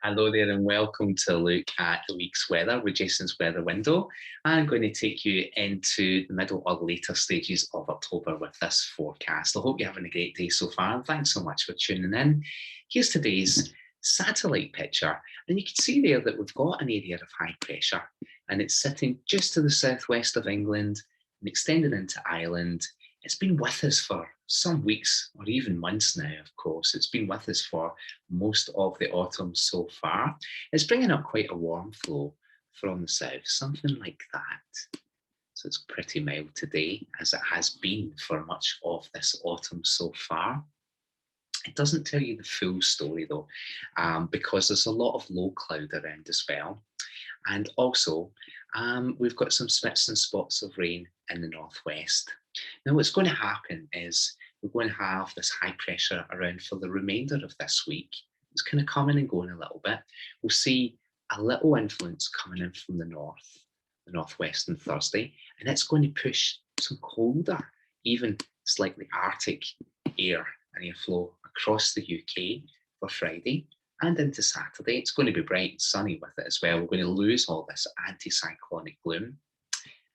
Hello there and welcome to look at the week's weather with Jason's Weather Window. I'm going to take you into the middle or later stages of October with this forecast. I hope you're having a great day so far and thanks so much for tuning in. Here's today's satellite picture and you can see there that we've got an area of high pressure and it's sitting just to the southwest of England and extended into Ireland. It's been with us for some weeks or even months now, of course. It's been with us for most of the autumn so far. It's bringing up quite a warm flow from the south, something like that. So it's pretty mild today, as it has been for much of this autumn so far. It doesn't tell you the full story though, because there's a lot of low cloud around as well. And also, we've got some smits and spots of rain in the northwest. Now, what's going to happen is we're going to have this high pressure around for the remainder of this week. It's kind of coming and going a little bit. We'll see a little influence coming in from the northwest on Thursday, and it's going to push some colder, even slightly Arctic air and airflow across the UK for Friday and into Saturday. It's going to be bright and sunny with it as well. We're going to lose all this anticyclonic gloom.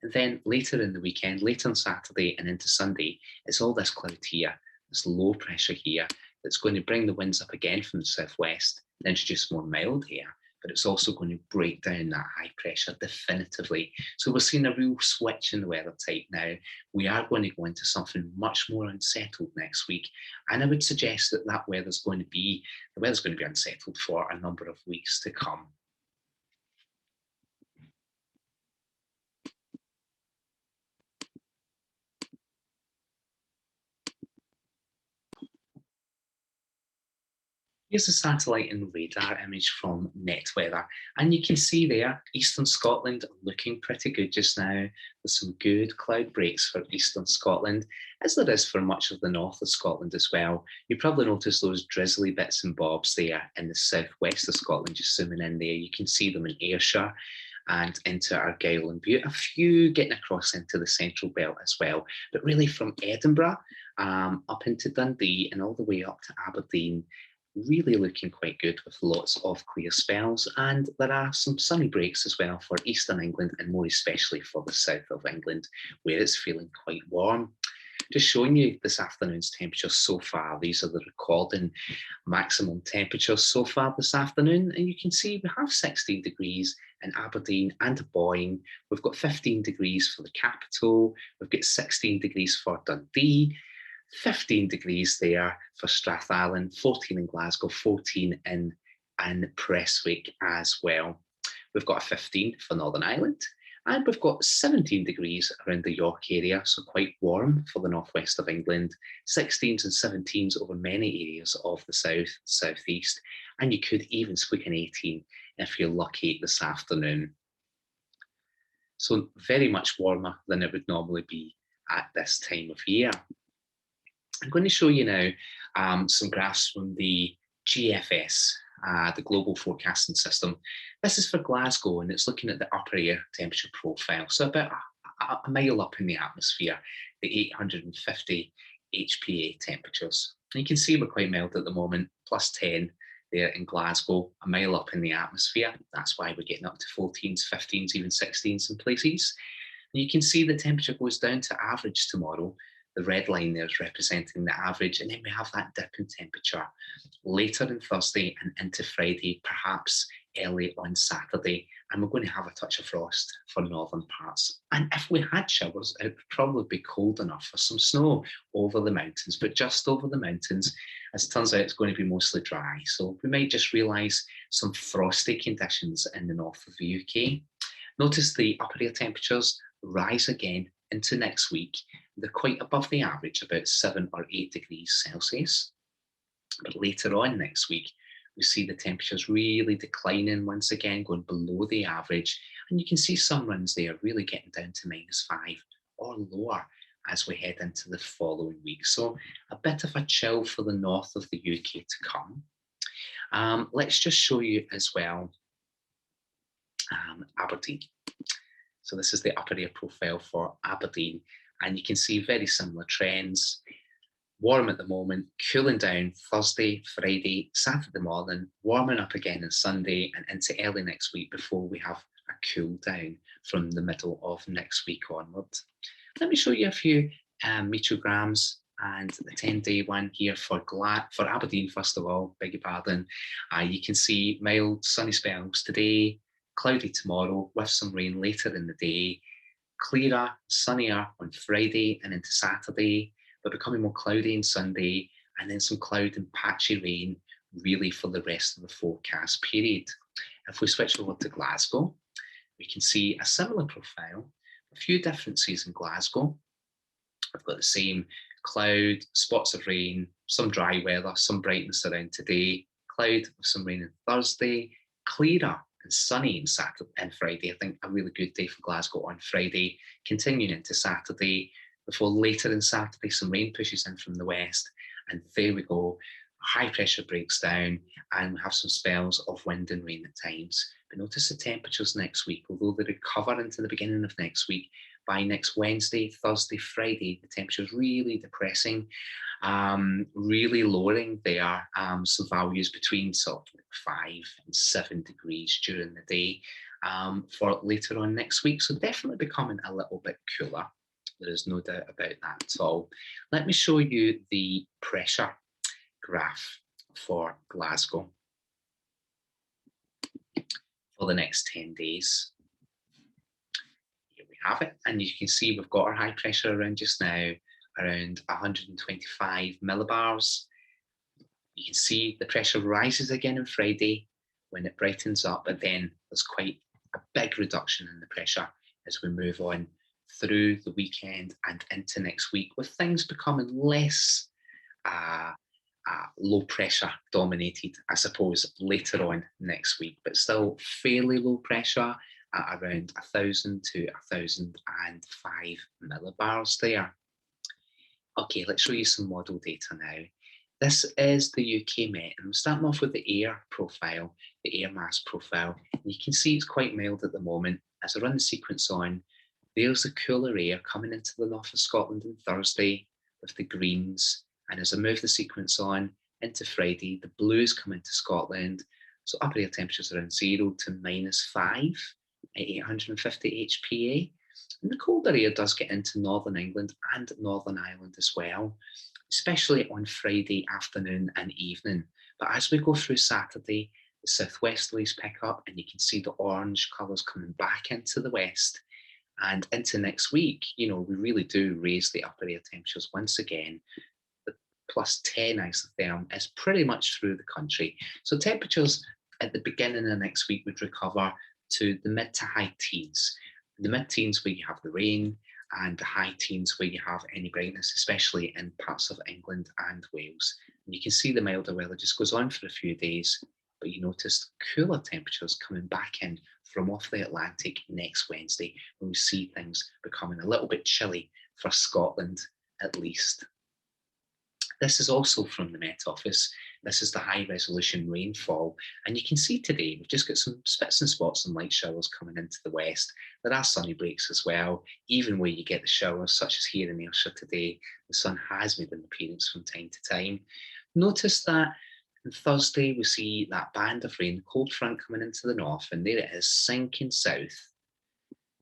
And then later in the weekend, later on Saturday and into Sunday, it's all this cloud here, this low pressure here, that's going to bring the winds up again from the southwest and introduce more mild air. But it's also going to break down that high pressure definitively. So we're seeing a real switch in the weather type now. We are going to go into something much more unsettled next week. And I would suggest that the weather's going to be unsettled for a number of weeks to come. Here's a satellite and radar image from NetWeather. And you can see there, eastern Scotland looking pretty good just now. There's some good cloud breaks for eastern Scotland, as there is for much of the north of Scotland as well. You probably notice those drizzly bits and bobs there in the southwest of Scotland, just zooming in there. You can see them in Ayrshire and into Argyll and Bute, a few getting across into the central belt as well. But really from Edinburgh up into Dundee and all the way up to Aberdeen, really looking quite good with lots of clear spells, and there are some sunny breaks as well for eastern England and more especially for the south of England where it's feeling quite warm. Just showing you this afternoon's temperatures so far. These are the recording maximum temperatures so far this afternoon, and you can see we have 16 degrees in Aberdeen and Boyne. We've got 15 degrees for the capital. We've got 16 degrees for Dundee, 15 degrees there for Strathallan, 14 in Glasgow, 14 in Prestwick as well. We've got a 15 for Northern Ireland, and we've got 17 degrees around the York area, so quite warm for the northwest of England, 16s and 17s over many areas of the southeast, and you could even squeak an 18 if you're lucky this afternoon. So very much warmer than it would normally be at this time of year. I'm going to show you now some graphs from the GFS, the Global Forecasting System. This is for Glasgow, and it's looking at the upper air temperature profile. So about a mile up in the atmosphere, the 850 HPA temperatures. And you can see we're quite mild at the moment, plus 10 there in Glasgow, a mile up in the atmosphere. That's why we're getting up to 14s, 15s, even 16s in places. And you can see the temperature goes down to average tomorrow. The red line there is representing the average, and then we have that dip in temperature later on Thursday and into Friday, perhaps early on Saturday, and we're going to have a touch of frost for northern parts. And if we had showers, it would probably be cold enough for some snow over the mountains, but just over the mountains, as it turns out, it's going to be mostly dry. So we might just realise some frosty conditions in the north of the UK. Notice the upper air temperatures rise again into next week. They're quite above the average, about 7 or 8 degrees Celsius. But later on next week, we see the temperatures really declining once again, going below the average. And you can see some runs there really getting down to -5 or lower as we head into the following week. So a bit of a chill for the north of the UK to come. Let's just show you as well Aberdeen. So this is the upper air profile for Aberdeen, and you can see very similar trends. warm at the moment, cooling down Thursday, Friday, Saturday morning, warming up again on Sunday and into early next week before we have a cool down from the middle of next week onward. Let me show you a few meteograms and the 10-day one here for Aberdeen, first of all, beg your pardon. You can see mild sunny spells today, cloudy tomorrow with some rain later in the day, clearer, sunnier on Friday and into Saturday, but becoming more cloudy on Sunday, and then some cloud and patchy rain really for the rest of the forecast period. If we switch over to Glasgow, we can see a similar profile, a few differences in Glasgow. We've got the same cloud, spots of rain, some dry weather, some brightness around today, cloud with some rain on Thursday, clearer and sunny on Saturday and Friday. I think a really good day for Glasgow on Friday, continuing into Saturday, before later in Saturday some rain pushes in from the west, and there we go. High pressure breaks down and we have some spells of wind and rain at times. But notice the temperatures next week, although they recover into the beginning of next week, by next Wednesday, Thursday, Friday, the temperature's really depressing, really lowering there, some values between sort of 5 and 7 degrees during the day for later on next week. So definitely becoming a little bit cooler. There is no doubt about that at all. Let me show you the pressure graph for Glasgow for the next 10 days. Here we have it, and you can see we've got our high pressure around just now, around 125 millibars. You can see the pressure rises again on Friday when it brightens up, but then there's quite a big reduction in the pressure as we move on through the weekend and into next week, with things becoming less low pressure dominated, I suppose, later on next week, but still fairly low pressure at around 1,000 to 1,005 millibars there. Okay, let's show you some model data now. This is the UK Met, and we're starting off with the air profile, the air mass profile. And you can see it's quite mild at the moment. As I run the sequence on, there's the cooler air coming into the north of Scotland on Thursday with the greens. And as I move the sequence on into Friday, the blues come into Scotland. So upper air temperatures around 0 to -5 at 850 HPA. And the colder air does get into Northern England and Northern Ireland as well, especially on Friday afternoon and evening. But as we go through Saturday, the southwesterlies pick up and you can see the orange colours coming back into the west. And into next week, you know, we really do raise the upper air temperatures once again. The +10 isotherm is pretty much through the country. So temperatures at the beginning of next week would recover to the mid to high teens. The mid-teens where you have the rain, and the high teens where you have any brightness, especially in parts of England and Wales. And you can see the milder weather just goes on for a few days, but you notice cooler temperatures coming back in from off the Atlantic next Wednesday, when we see things becoming a little bit chilly for Scotland at least. This is also from the Met Office. This is the high resolution rainfall. And you can see today, we've just got some spits and spots and light showers coming into the west. There are sunny breaks as well, even where you get the showers, such as here in Ayrshire today. The sun has made an appearance from time to time. Notice that on Thursday, we see that band of rain, cold front coming into the north, and there it is, sinking south,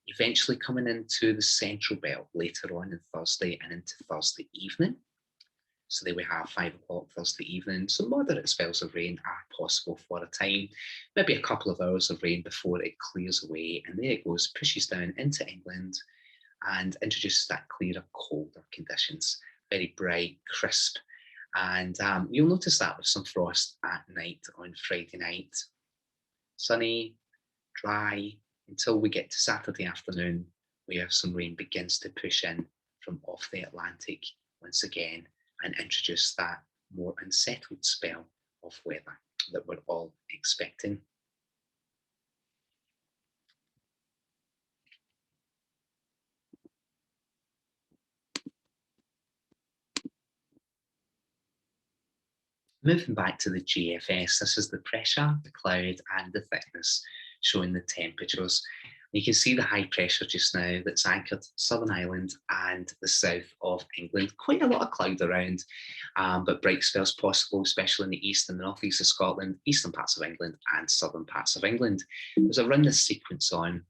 eventually coming into the central belt later on Thursday and into Thursday evening. So there we have 5 o'clock Thursday evening. Some moderate spells of rain are possible for a time, maybe a couple of hours of rain before it clears away. And there it goes, pushes down into England and introduces that clearer, colder conditions. Very bright, crisp. And you'll notice that with some frost at night on Friday night. Sunny, dry, until we get to Saturday afternoon, where some rain begins to push in from off the Atlantic once again, and introduce that more unsettled spell of weather that we're all expecting. Moving back to the GFS, this is the pressure, the cloud, and the thickness showing the temperatures. You can see the high pressure just now that's anchored Southern Ireland and the south of England. Quite a lot of cloud around, but bright spells possible, especially in the east and the northeast of Scotland, eastern parts of England, and southern parts of England. As I run this sequence on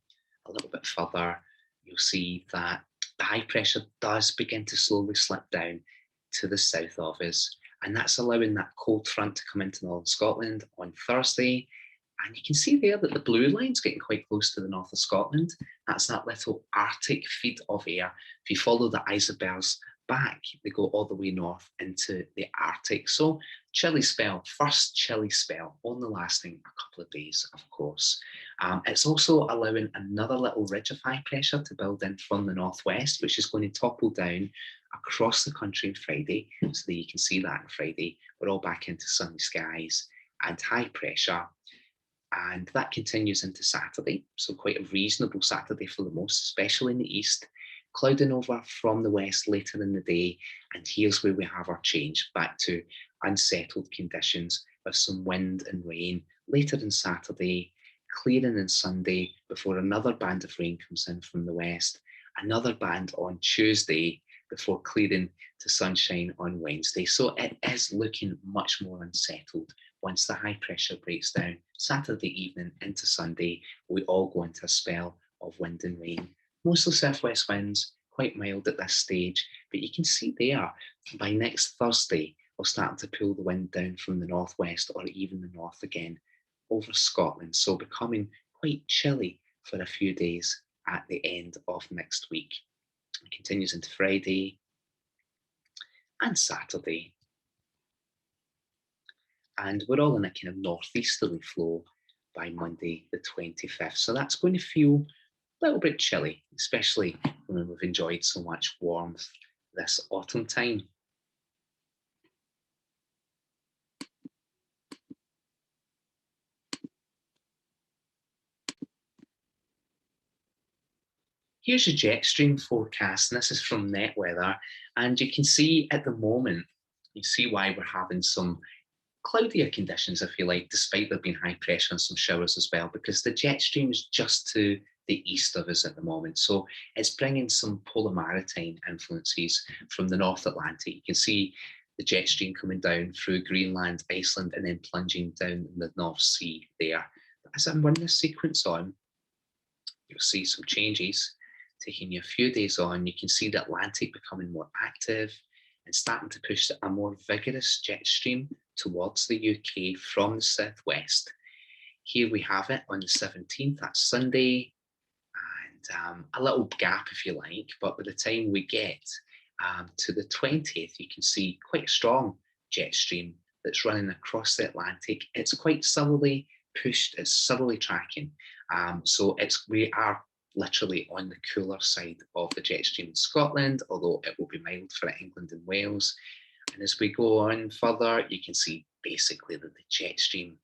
a little bit further, you'll see that the high pressure does begin to slowly slip down to the south of us, and that's allowing that cold front to come into northern Scotland on Thursday. And you can see there that the blue line's getting quite close to the north of Scotland. That's that little Arctic feed of air. If you follow the isobels back, they go all the way north into the Arctic. So chilly spell, first chilly spell, only lasting a couple of days, of course. It's also allowing another little ridge of high pressure to build in from the northwest, which is going to topple down across the country on Friday. So that you can see that on Friday. We're all back into sunny skies and high pressure. And that continues into Saturday. So quite a reasonable Saturday for the most, especially in the east. Clouding over from the west later in the day. And here's where we have our change back to unsettled conditions with some wind and rain later on Saturday, clearing on Sunday before another band of rain comes in from the west, another band on Tuesday before clearing to sunshine on Wednesday. So it is looking much more unsettled. Once the high pressure breaks down, Saturday evening into Sunday, we all go into a spell of wind and rain. Mostly southwest winds, quite mild at this stage, but you can see there, by next Thursday, we're starting to pull the wind down from the northwest or even the north again over Scotland. So becoming quite chilly for a few days at the end of next week. It continues into Friday and Saturday. And we're all in a kind of northeasterly flow by Monday the 25th. So that's going to feel a little bit chilly, especially when we've enjoyed so much warmth this autumn time. Here's your jet stream forecast, and this is from NetWeather. And you can see at the moment, you see why we're having some cloudier conditions, if you like, despite there being high pressure and some showers as well, because the jet stream is just to the east of us at the moment. So it's bringing some polar maritime influences from the North Atlantic. You can see the jet stream coming down through Greenland, Iceland, and then plunging down in the North Sea there. But as I'm running this sequence on, you'll see some changes. Taking you a few days on, you can see the Atlantic becoming more active and starting to push a more vigorous jet stream towards the UK from the southwest. Here we have it on the 17th, that's Sunday, and a little gap if you like, but by the time we get to the 20th, you can see quite a strong jet stream that's running across the Atlantic. It's quite subtly pushed, it's subtly tracking. So we are literally on the cooler side of the jet stream in Scotland, although it will be mild for England and Wales. And as we go on further, you can see basically that the jet stream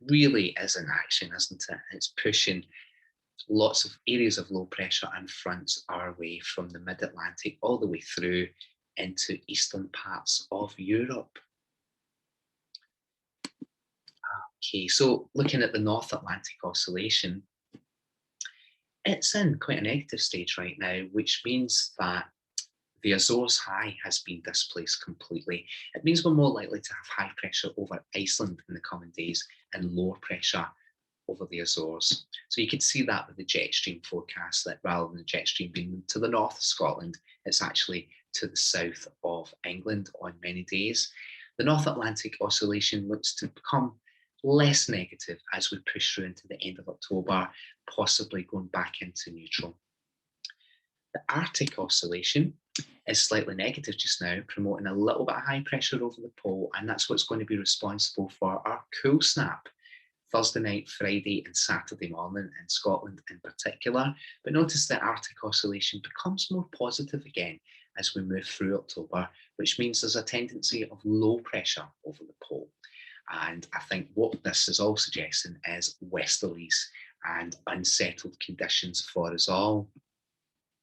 really is in action, isn't it? It's pushing lots of areas of low pressure and fronts our way from the mid-Atlantic all the way through into eastern parts of Europe. Okay, so looking at the North Atlantic Oscillation, it's in quite a negative stage right now, which means that the Azores high has been displaced completely. It means we're more likely to have high pressure over Iceland in the coming days and lower pressure over the Azores. So you could see that with the jet stream forecast, that rather than the jet stream being to the north of Scotland, it's actually to the south of England on many days. The North Atlantic Oscillation looks to become less negative as we push through into the end of October, possibly going back into neutral. The Arctic Oscillation is slightly negative just now, promoting a little bit of high pressure over the pole, and that's what's going to be responsible for our cool snap Thursday night, Friday, and Saturday morning in Scotland in particular. But notice the Arctic Oscillation becomes more positive again as we move through October, which means there's a tendency of low pressure over the pole. And I think what this is all suggesting is westerlies and unsettled conditions for us all.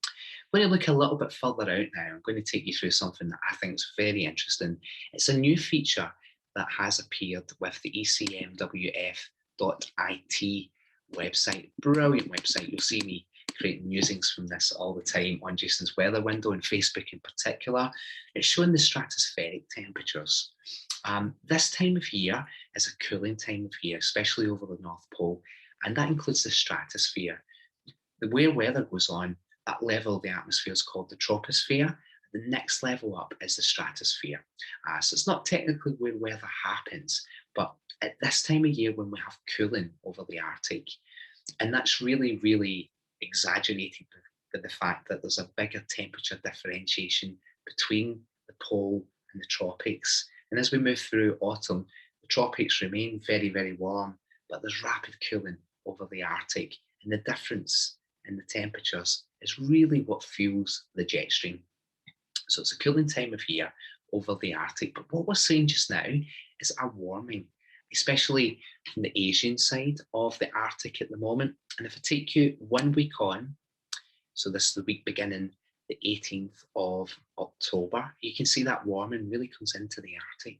I'm going to look a little bit further out now. I'm going to take you through something that I think is very interesting. It's a new feature that has appeared with the ECMWF.IT website, brilliant website. You'll see me creating musings from this all the time on Jason's weather window and Facebook in particular. It's showing the stratospheric temperatures. This time of year is a cooling time of year, especially over the North Pole, and that includes the stratosphere. The where weather goes on, that level of the atmosphere is called the troposphere. The next level up is the stratosphere. So it's not technically where weather happens, but at this time of year when we have cooling over the Arctic, and that's really, really exaggerated by the fact that there's a bigger temperature differentiation between the pole and the tropics. And as we move through autumn, the tropics remain very, very warm, but there's rapid cooling over the Arctic. And the difference in the temperatures is really what fuels the jet stream. So it's a cooling time of year over the Arctic. But what we're seeing just now is a warming, especially from the Asian side of the Arctic at the moment. And if I take you 1 week on, so this is the week beginning the 18th of October, you can see that warming really comes into the Arctic.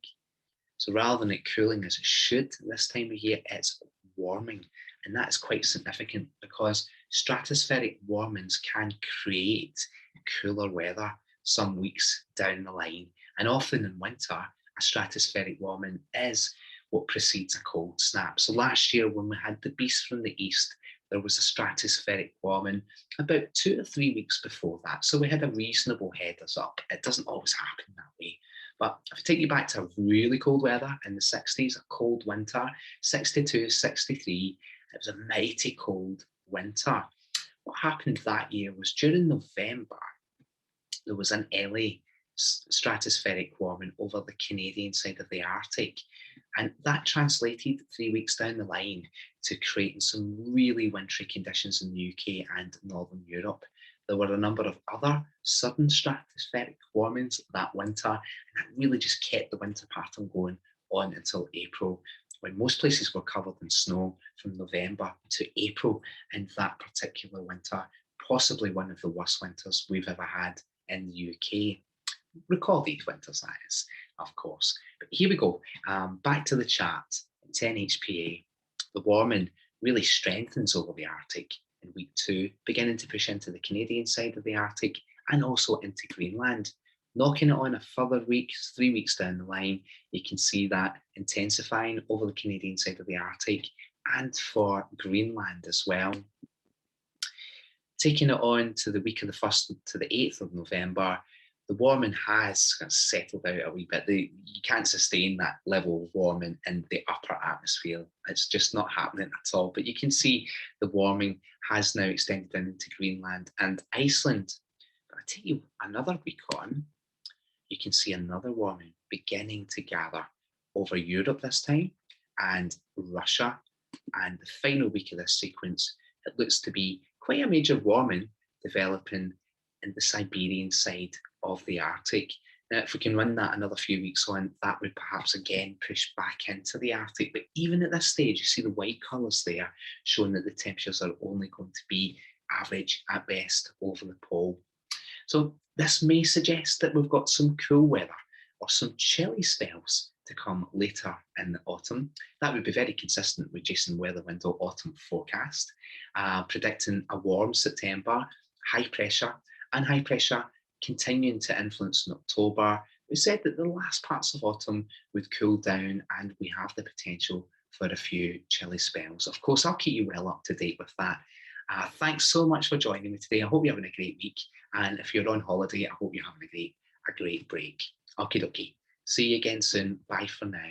So rather than it cooling as it should this time of year, it's warming. And that is quite significant because stratospheric warmings can create cooler weather some weeks down the line. And often in winter, a stratospheric warming is what precedes a cold snap. So last year, when we had the beast from the east, there was a stratospheric warming about 2 to 3 weeks before that. So we had a reasonable headers up. It doesn't always happen that way. But if I take you back to really cold weather in the 60s, a cold winter, 62, 63, it was a mighty cold winter. What happened that year was during November, there was an early stratospheric warming over the Canadian side of the Arctic. And that translated 3 weeks down the line to creating some really wintry conditions in the UK and Northern Europe. There were a number of other sudden stratospheric warmings that winter, and that really just kept the winter pattern going on until April, when most places were covered in snow from November to April in that particular winter, possibly one of the worst winters we've ever had in the UK. Recorded winters, that is, of course. But here we go. Back to the chart. 10 HPA. The warming really strengthens over the Arctic in week 2, beginning to push into the Canadian side of the Arctic and also into Greenland. Knocking it on a further week, 3 weeks down the line, you can see that intensifying over the Canadian side of the Arctic and for Greenland as well. Taking it on to the week of the 1st to the 8th of November, the warming has settled out a wee bit. You can't sustain that level of warming in the upper atmosphere. It's just not happening at all. But you can see the warming has now extended down into Greenland and Iceland. But I tell you, another week on, you can see another warming beginning to gather over Europe this time and Russia. And the final week of this sequence, it looks to be quite a major warming developing in the Siberian side of the Arctic. Now, if we can run that another few weeks on, that would perhaps again push back into the Arctic. But even at this stage, you see the white colours there showing that the temperatures are only going to be average at best over the pole. So this may suggest that we've got some cool weather or some chilly spells to come later in the autumn. That would be very consistent with Jason Weather Window autumn forecast, predicting a warm September, high pressure continuing to influence in October. We said that the last parts of autumn would cool down and we have the potential for a few chilly spells. Of course, I'll keep you well up to date with that. Thanks so much for joining me today. I hope you're having a great week. And if you're on holiday, I hope you're having a great break. Okie dokie. See you again soon. Bye for now.